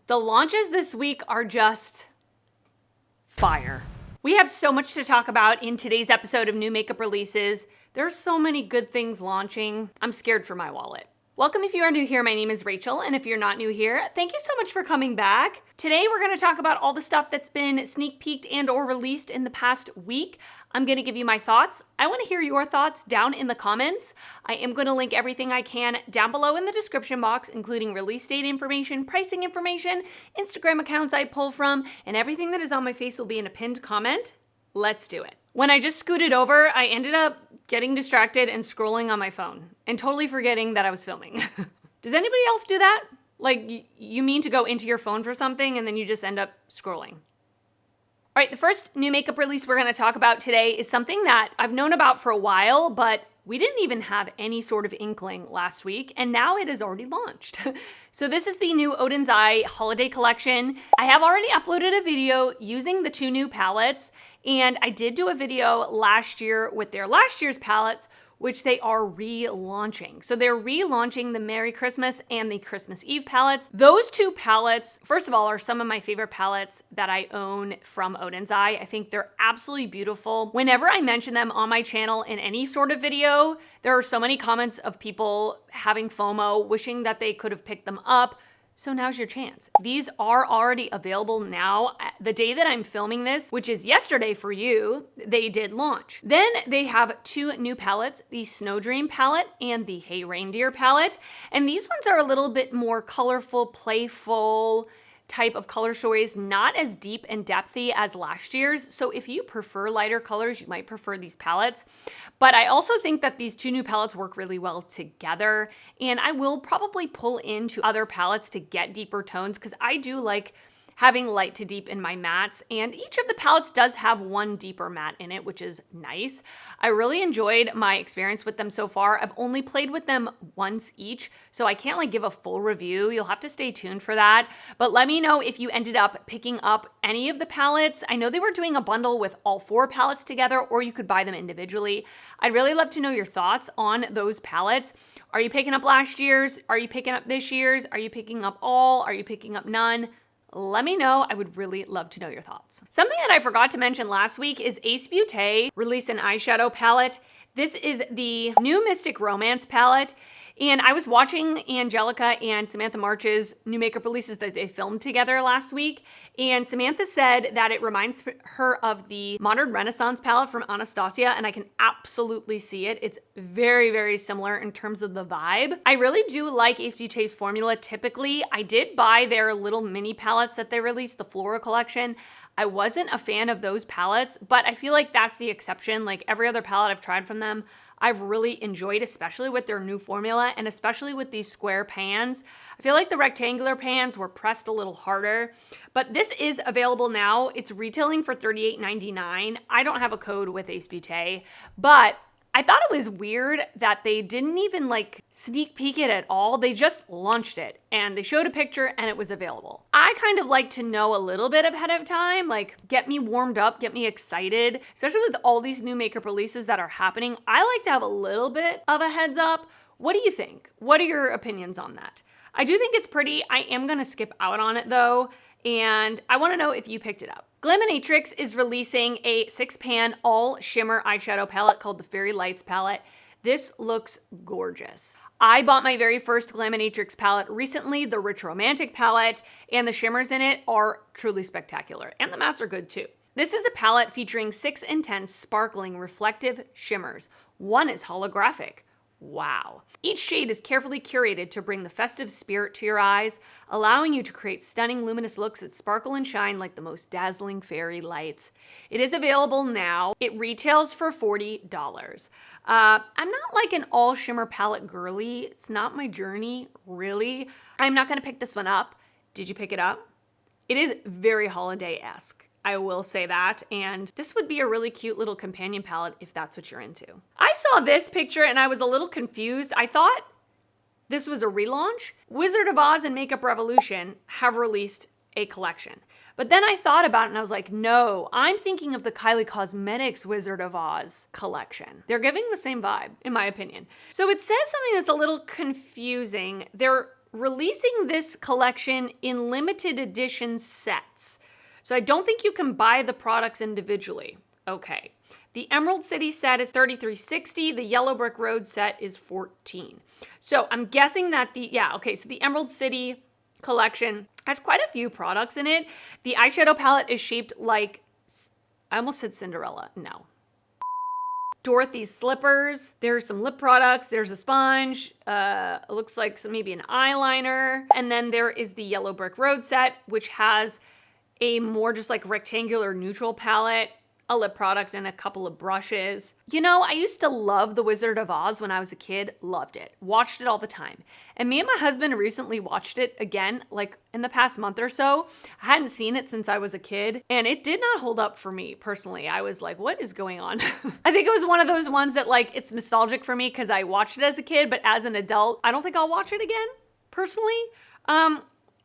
The launches this week are just fire. We have so much to talk about in today's episode of new makeup releases. There's so many good things launching. I'm scared for my wallet. Welcome if you are new here. My name is Rachel, and if you're not new here, thank you so much for coming back. Today we're going to talk about all the stuff that's been sneak peeked and or released in the past week. I'm going to give you my thoughts. I want to hear your thoughts down in the comments. I am going to link everything I can down below in the description box, including release date information, pricing information, Instagram accounts I pull from, and everything that is on my face will be in a pinned comment. Let's do it. When I just scooted over, I ended up getting distracted and scrolling on my phone and totally forgetting that I was filming. Does anybody else do that? Like, you mean to go into your phone for something and then you just end up scrolling? All right, the first new makeup release we're going to talk about today is something that I've known about for a while, but we didn't even have any sort of inkling last week, and now it is already launched. So this is the new Oden's Eye holiday collection. I have already uploaded a video using the two new palettes, and I did do a video last year with their last year's palettes, which they are relaunching. So they're relaunching the Merry Christmas and the Christmas Eve palettes. Those two palettes, first of all, are some of my favorite palettes that I own from Oden's Eye. I think they're absolutely beautiful. Whenever I mention them on my channel in any sort of video, there are so many comments of people having FOMO, wishing that they could have picked them up. So now's your chance. These are already available now. The day that I'm filming this, which is yesterday for you, they did launch. Then they have two new palettes, the Snow Dream palette and the Hey Reindeer palette. And these ones are a little bit more colorful, playful type of color stories, not as deep and depthy as last year's. So if you prefer lighter colors, you might prefer these palettes. But I also think that these two new palettes work really well together. And I will probably pull into other palettes to get deeper tones because I do like having light to deep in my mattes, and each of the palettes does have one deeper matte in it, which is nice. I really enjoyed my experience with them so far. I've only played with them once each, so I can't like give a full review. You'll have to stay tuned for that. But let me know if you ended up picking up any of the palettes. I know they were doing a bundle with all four palettes together, or you could buy them individually. I'd really love to know your thoughts on those palettes. Are you picking up last year's? Are you picking up this year's? Are you picking up all? Are you picking up none? Let me know. I would really love to know your thoughts. Something that I forgot to mention last week is Beaute released an eyeshadow palette. This is the new Mystic Romance palette. And I was watching Angelica and Samantha March's new makeup releases that they filmed together last week. And Samantha said that it reminds her of the Modern Renaissance palette from Anastasia, and I can absolutely see it. It's very, very similar in terms of the vibe. I really do like Beaute's formula typically. I did buy their little mini palettes that they released, the Flora collection. I wasn't a fan of those palettes, but I feel like that's the exception. Like every other palette I've tried from them, I've really enjoyed, especially with their new formula and especially with these square pans. I feel like the rectangular pans were pressed a little harder, but this is available now. It's retailing for $38.99. I don't have a code with Beaute, but I thought it was weird that they didn't even like sneak peek it at all. They just launched it and they showed a picture and it was available. I kind of like to know a little bit ahead of time, like get me warmed up, get me excited, especially with all these new makeup releases that are happening. I like to have a little bit of a heads up. What do you think? What are your opinions on that? I do think it's pretty. I am gonna skip out on it though, and I wanna know if you picked it up. Glaminatrix is releasing a 6-pan all shimmer eyeshadow palette called the Fairy Lights palette. This looks gorgeous. I bought my very first Glaminatrix palette recently, the Rich Romantic palette, and the shimmers in it are truly spectacular, and the mattes are good too. This is a palette featuring 6 intense, sparkling, reflective shimmers. One is holographic. Wow. Each shade is carefully curated to bring the festive spirit to your eyes, allowing you to create stunning luminous looks that sparkle and shine like the most dazzling fairy lights. It is available now. It retails for $40. I'm not like an all shimmer palette girly. It's not my journey, really. I'm not gonna pick this one up. Did you pick it up? It is very holiday-esque. I will say that, and this would be a really cute little companion palette if that's what you're into. I saw this picture and I was a little confused. I thought this was a relaunch. Wizard of Oz and Makeup Revolution have released a collection. But then I thought about it and I was like, no, I'm thinking of the Kylie Cosmetics Wizard of Oz collection. They're giving the same vibe, in my opinion. So it says something that's a little confusing. They're releasing this collection in limited edition sets. So I don't think you can buy the products individually. Okay. The Emerald City set is $33.60. The Yellow Brick Road set is $14. So I'm guessing that so the Emerald City collection has quite a few products in it. The eyeshadow palette is shaped like, I almost said Cinderella. No. Dorothy's slippers. There's some lip products. There's a sponge. It looks like maybe an eyeliner. And then there is the Yellow Brick Road set, which has a more just like rectangular neutral palette, a lip product, and a couple of brushes. You know, I used to love The Wizard of Oz when I was a kid. Loved it. Watched it all the time. And me and my husband recently watched it again, like in the past month or so. I hadn't seen it since I was a kid, and it did not hold up for me personally. I was like, what is going on? I think it was one of those ones that like, it's nostalgic for me because I watched it as a kid, but as an adult, I don't think I'll watch it again, personally. I'm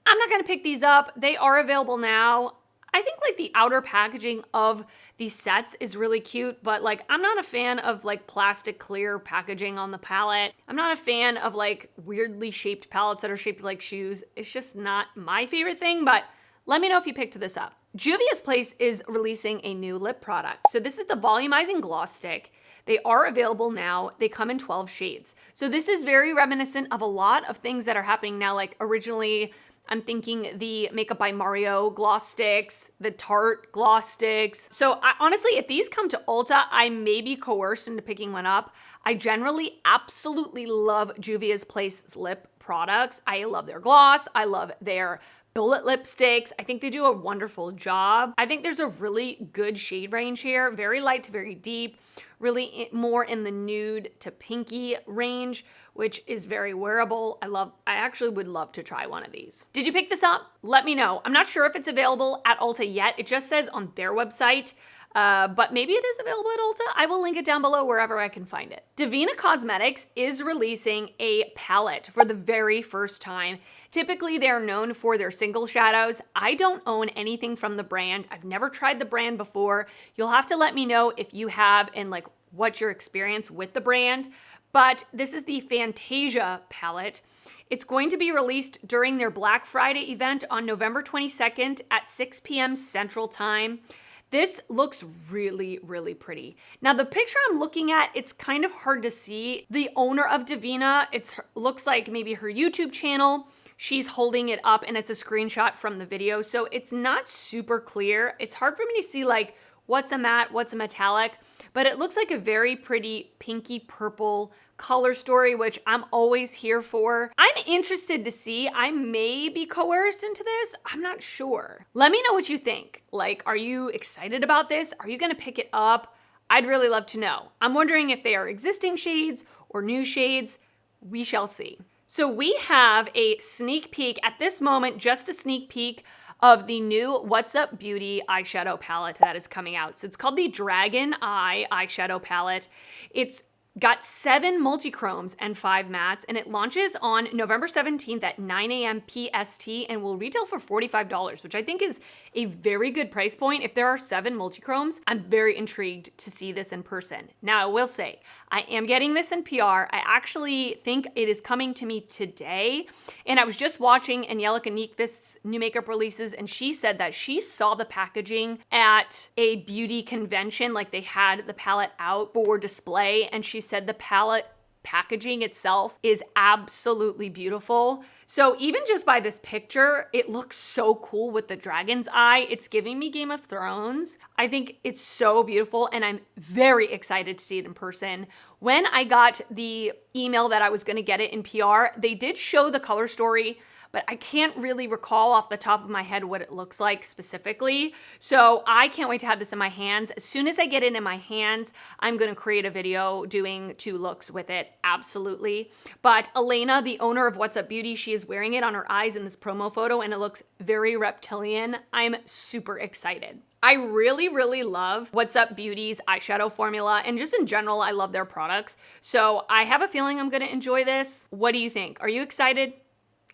not gonna pick these up. They are available now. I think like the outer packaging of these sets is really cute, but like I'm not a fan of like plastic clear packaging on the palette. I'm not a fan of like weirdly shaped palettes that are shaped like shoes. It's just not my favorite thing, but let me know if you picked this up. Juvia's Place is releasing a new lip product. So this is the Volumizing Gloss Stick. They are available now. They come in 12 shades. So this is very reminiscent of a lot of things that are happening now. Like originally, I'm thinking the Makeup by Mario gloss sticks, the Tarte gloss sticks. So honestly, if these come to Ulta, I may be coerced into picking one up. I generally absolutely love Juvia's Place lip products. I love their gloss. I love their bullet lipsticks. I think they do a wonderful job. I think there's a really good shade range here, very light to very deep, really more in the nude to pinky range, which is very wearable. I actually would love to try one of these. Did you pick this up? Let me know. I'm not sure if it's available at Ulta yet. It just says on their website, but maybe it is available at Ulta. I will link it down below wherever I can find it. Devinah Cosmetics is releasing a palette for the very first time. Typically, they're known for their single shadows. I don't own anything from the brand. I've never tried the brand before. You'll have to let me know if you have and like what's your experience with the brand. But this is the Phantasia palette. It's going to be released during their Black Friday event on November 22nd at 6 p.m. Central Time. This looks really, really pretty. Now, the picture I'm looking at, it's kind of hard to see. The owner of Devinah, looks like maybe her YouTube channel. She's holding it up and it's a screenshot from the video. So it's not super clear. It's hard for me to see like what's a matte, what's a metallic, but it looks like a very pretty pinky purple color story, which I'm always here for. I'm interested to see. I may be coerced into this. I'm not sure. Let me know what you think. Like, are you excited about this? Are you gonna pick it up? I'd really love to know. I'm wondering if they are existing shades or new shades. We shall see. So we have a sneak peek at this moment, just a sneak peek of the new What's Up Beauty eyeshadow palette that is coming out. So it's called the Dragon Eye eyeshadow palette. It's got 7 multichromes and 5 mattes, and it launches on November 17th at 9 a.m. PST and will retail for $45, which I think is a very good price point. If there are 7 multichromes, I'm very intrigued to see this in person. Now, I will say, I am getting this in PR. I actually think it is coming to me today, and I was just watching Angelica Nyqvist's new makeup releases, and she said that she saw the packaging at a beauty convention, like they had the palette out for display, and she said the palette packaging itself is absolutely beautiful. So even just by this picture, it looks so cool with the dragon's eye. It's giving me Game of Thrones. I think it's so beautiful, and I'm very excited to see it in person. When I got the email that I was gonna get it in PR, they did show the color story, but I can't really recall off the top of my head what it looks like specifically. So I can't wait to have this in my hands. As soon as I get it in my hands, I'm gonna create a video doing 2 looks with it, absolutely. But Elena, the owner of What's Up Beauty, she is wearing it on her eyes in this promo photo, and it looks very reptilian. I'm super excited. I really, really love What's Up Beauty's eyeshadow formula, and just in general, I love their products. So I have a feeling I'm gonna enjoy this. What do you think? Are you excited?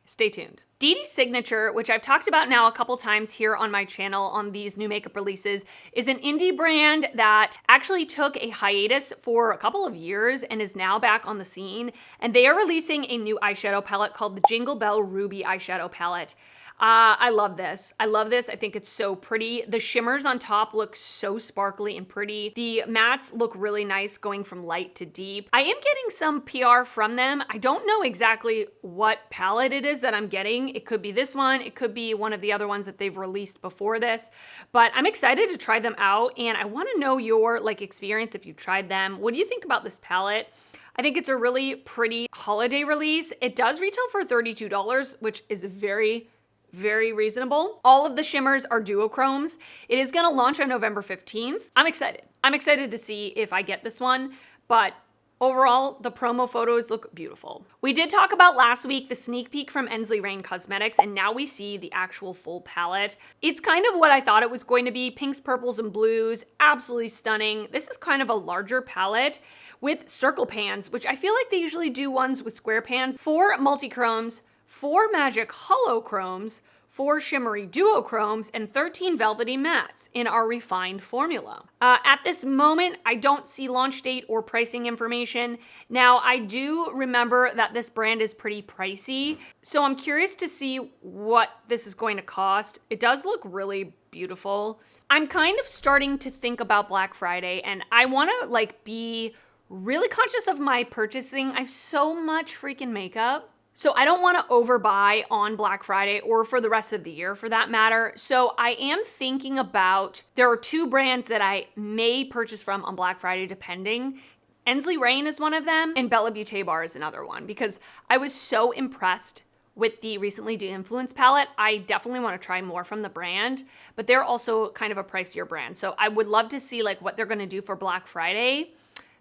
Stay tuned. Dede's Signature, which I've talked about now a couple times here on my channel on these new makeup releases, is an indie brand that actually took a hiatus for a couple of years and is now back on the scene. And they are releasing a new eyeshadow palette called the Jingle Bell Ruby Eyeshadow Palette. I love this. I love this. I think it's so pretty. The shimmers on top look so sparkly and pretty. The mattes look really nice going from light to deep. I am getting some PR from them. I don't know exactly what palette it is that I'm getting. It could be this one. It could be one of the other ones that they've released before this, but I'm excited to try them out and I want to know your experience if you've tried them. What do you think about this palette? I think it's a really pretty holiday release. It does retail for $32, which is very reasonable. All of the shimmers are duochromes. It is going to launch on November 15th. I'm excited. I'm excited to see if I get this one, but overall, the promo photos look beautiful. We did talk about last week the sneak peek from Ensley Rain Cosmetics, and now we see the actual full palette. It's kind of what I thought it was going to be. Pinks, purples, and blues. Absolutely stunning. This is kind of a larger palette with circle pans, which I feel like they usually do ones with square pans. 4 multi-chromes, 4 magic holochromes, 4 shimmery duochromes, and 13 velvety mattes in our refined formula. At this moment, I don't see launch date or pricing information. Now, I do remember that this brand is pretty pricey, so I'm curious to see what this is going to cost. It does look really beautiful. I'm kind of starting to think about Black Friday, and I want to be really conscious of my purchasing. I have so much freaking makeup. So I don't want to overbuy on Black Friday or for the rest of the year for that matter. So I am thinking about, there are 2 brands that I may purchase from on Black Friday depending. Ensley Rain is one of them and Bella Beaute Bar is another one because I was so impressed with the recently de-influenced palette. I definitely want to try more from the brand, but they're also kind of a pricier brand. So I would love to see what they're going to do for Black Friday.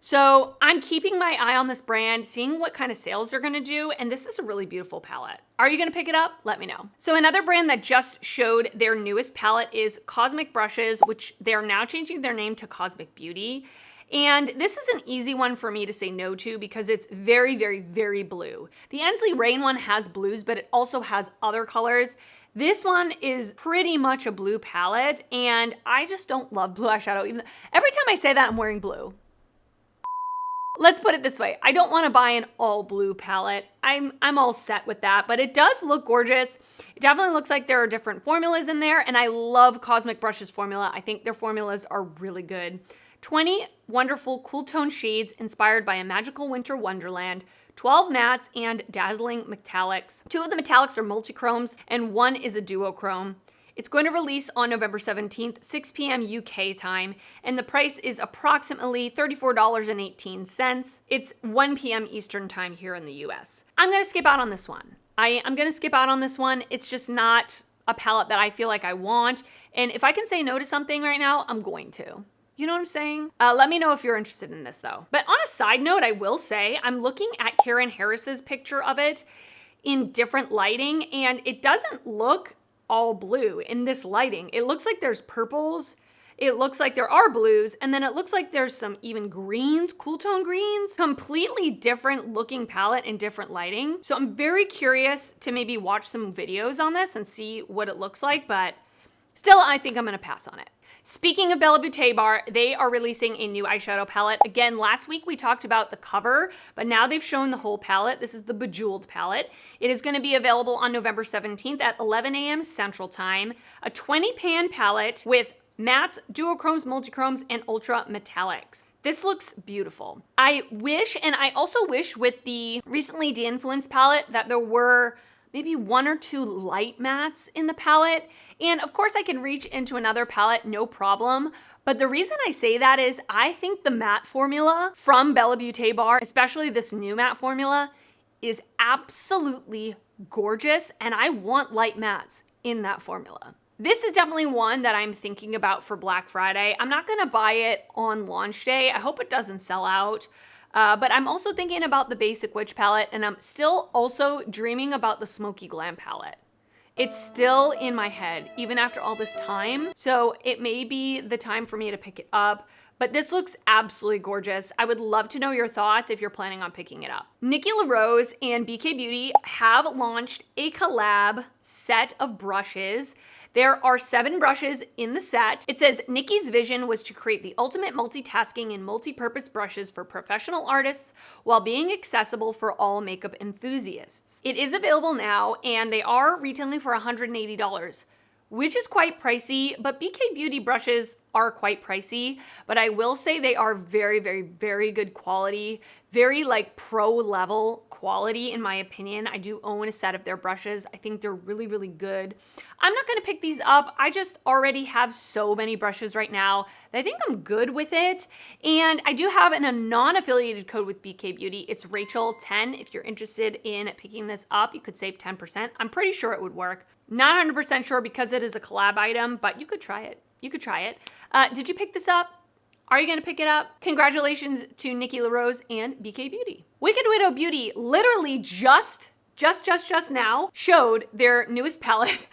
So I'm keeping my eye on this brand, seeing what kind of sales they're gonna do, and this is a really beautiful palette. Are you gonna pick it up? Let me know. So another brand that just showed their newest palette is Cosmic Brushes, which they're now changing their name to Cosmic Beauty. And this is an easy one for me to say no to because it's very blue. The Ensley Rain one has blues, but it also has other colors. This one is pretty much a blue palette, and I just don't love blue eyeshadow. Every time I say that, I'm wearing blue. Let's put it this way. I don't want to buy an all blue palette. I'm all set with that, but it does look gorgeous. It definitely looks like there are different formulas in there, and I love Cosmic Brushes formula. I think their formulas are really good. 20 wonderful cool tone shades inspired by a magical winter wonderland, 12 mattes and dazzling metallics. 2 of the metallics are multi-chromes and 1 is a duochrome. It's going to release on November 17th, 6 p.m. UK time, and the price is approximately $34.18. It's 1 p.m. Eastern time here in the US. I'm gonna skip out on this one. I'm gonna skip out on this one. It's just not a palette that I feel like I want, and if I can say no to something right now, I'm going to. You know what I'm saying? Let me know if you're interested in this though. But on a side note, I will say, I'm looking at Karen Harris's picture of it in different lighting, and it doesn't look all blue in this lighting. It looks like there's purples, it looks like there are blues, and then it looks like there's some even greens, cool tone greens. Completely different looking palette in different lighting. So I'm very curious to maybe watch some videos on this and see what it looks like, but still I think I'm gonna pass on it. Speaking of Bella Beaute Bar, they are releasing a new eyeshadow palette. Again, last week we talked about the cover, but now they've shown the whole palette. This is the Bejeweled palette. It is going to be available on November 17th at 11 a.m. Central Time. A 20 pan palette with mattes, duochromes, multichromes, and ultra metallics. This looks beautiful. I wish, and I also wish with the recently de-influenced palette that there were maybe 1 or 2 light mattes in the palette. And of course I can reach into another palette, no problem. But the reason I say that is I think the matte formula from Bella Beaute Bar, especially this new matte formula, is absolutely gorgeous. And I want light mattes in that formula. This is definitely one that I'm thinking about for Black Friday. I'm not gonna buy it on launch day. I hope it doesn't sell out. But I'm also thinking about the Basic Witch palette, and I'm still also dreaming about the Smoky Glam palette. It's still in my head, even after all this time. So it may be the time for me to pick it up, but this looks absolutely gorgeous. I would love to know your thoughts if you're planning on picking it up. Nikki LaRose and BK Beauty have launched a collab set of brushes. There are 7 brushes in the set. It says Nikki's vision was to create the ultimate multitasking and multi-purpose brushes for professional artists while being accessible for all makeup enthusiasts. It is available now and they are retailing for $180. Which is quite pricey, but BK Beauty brushes are quite pricey, but I will say they are very, very, very good quality, very like pro level quality in my opinion. I do own a set of their brushes. I think they're really, really good. I'm not gonna pick these up. I just already have so many brushes right now that I think I'm good with it. And I do have a non-affiliated code with BK Beauty. It's Rachel10. If you're interested in picking this up, you could save 10%. I'm pretty sure it would work. Not 100% sure because it is a collab item, but you could try it. You could try it. Did you pick this up? Are you gonna pick it up? Congratulations to Nikki LaRose and BK Beauty. Wicked Widow Beauty literally just now showed their newest palette.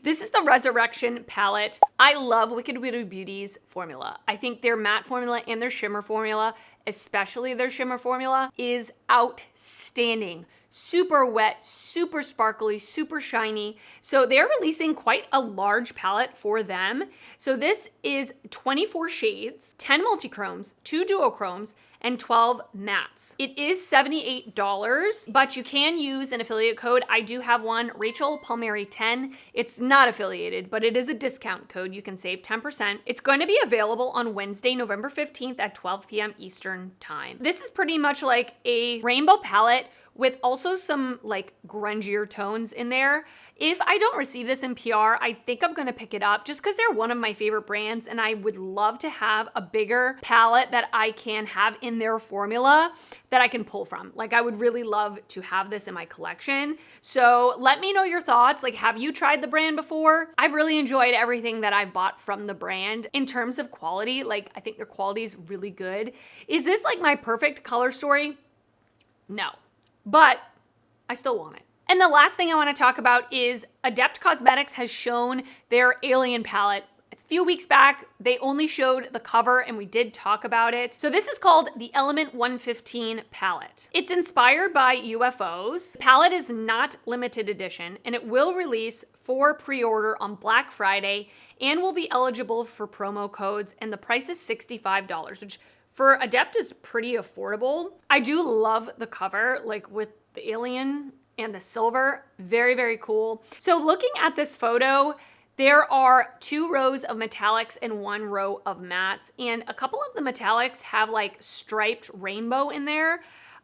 This is the Resurrection palette. I love Wicked Widow Beauty's formula. I think their matte formula and their shimmer formula, especially their shimmer formula, is outstanding. Super wet, super sparkly, super shiny. So they're releasing quite a large palette for them. So this is 24 shades, 10 multichromes, 2 duochromes, and 12 mattes. It is $78, but you can use an affiliate code. I do have one, Rachel Palmieri 10. It's not affiliated, but it is a discount code. You can save 10%. It's going to be available on Wednesday, November 15th at 12 p.m. Eastern time. This is pretty much like a rainbow palette with also some like grungier tones in there. If I don't receive this in PR, I think I'm gonna pick it up just because they're one of my favorite brands and I would love to have a bigger palette that I can have in their formula that I can pull from. Like I would really love to have this in my collection. So let me know your thoughts. Like, have you tried the brand before? I've really enjoyed everything that I've bought from the brand. In terms of quality, like I think their quality is really good. Is this like my perfect color story? No. But I still want it. And the last thing I want to talk about is Adept Cosmetics has shown their Alien palette. A few weeks back, they only showed the cover and we did talk about it. So this is called the Element 115 palette. It's inspired by UFOs. The palette is not limited edition and it will release for pre-order on Black Friday and will be eligible for promo codes, and the price is $65, which for Adept is pretty affordable. I do love the cover, like with the alien and the silver. Very, very cool. So looking at this photo, there are 2 rows of metallics and 1 row of mattes, and a couple of the metallics have like striped rainbow in there.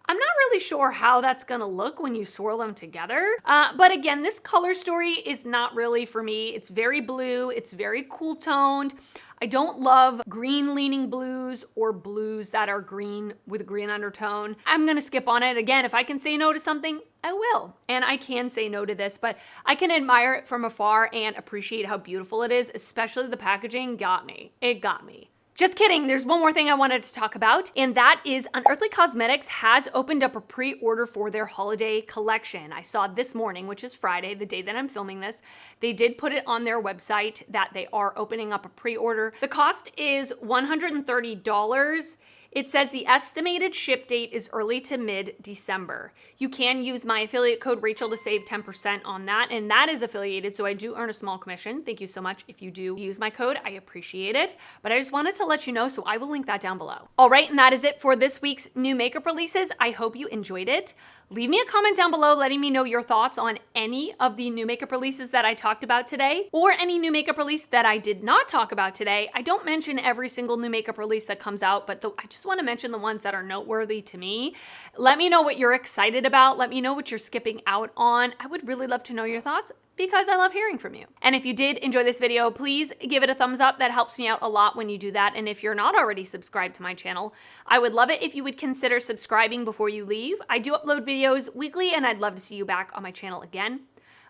I'm not really sure how that's gonna look when you swirl them together. But again, this color story is not really for me. It's very blue, it's very cool toned. I don't love green leaning blues or blues that are green with a green undertone. I'm gonna skip on it. Again, if I can say no to something, I will. And I can say no to this, but I can admire it from afar and appreciate how beautiful it is, especially the packaging got me. It got me. Just kidding, there's one more thing I wanted to talk about, and that is Unearthly Cosmetics has opened up a pre-order for their holiday collection. I saw this morning, which is Friday, the day that I'm filming this. They did put it on their website that they are opening up a pre-order. The cost is $130. It says the estimated ship date is early to mid-December. You can use my affiliate code Rachel to save 10% on that, and that is affiliated, so I do earn a small commission. Thank you so much if you do use my code. I appreciate it, but I just wanted to let you know, so I will link that down below. All right, and that is it for this week's new makeup releases. I hope you enjoyed it. Leave me a comment down below letting me know your thoughts on any of the new makeup releases that I talked about today, or any new makeup release that I did not talk about today. I don't mention every single new makeup release that comes out, but I just want to mention the ones that are noteworthy to me. Let me know what you're excited about. Let me know what you're skipping out on. I would really love to know your thoughts, because I love hearing from you. And if you did enjoy this video, please give it a thumbs up. That helps me out a lot when you do that. And if you're not already subscribed to my channel, I would love it if you would consider subscribing before you leave. I do upload videos weekly and I'd love to see you back on my channel again.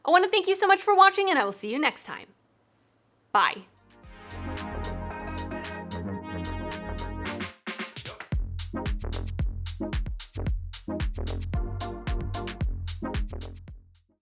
I want to thank you so much for watching and I will see you next time. Bye.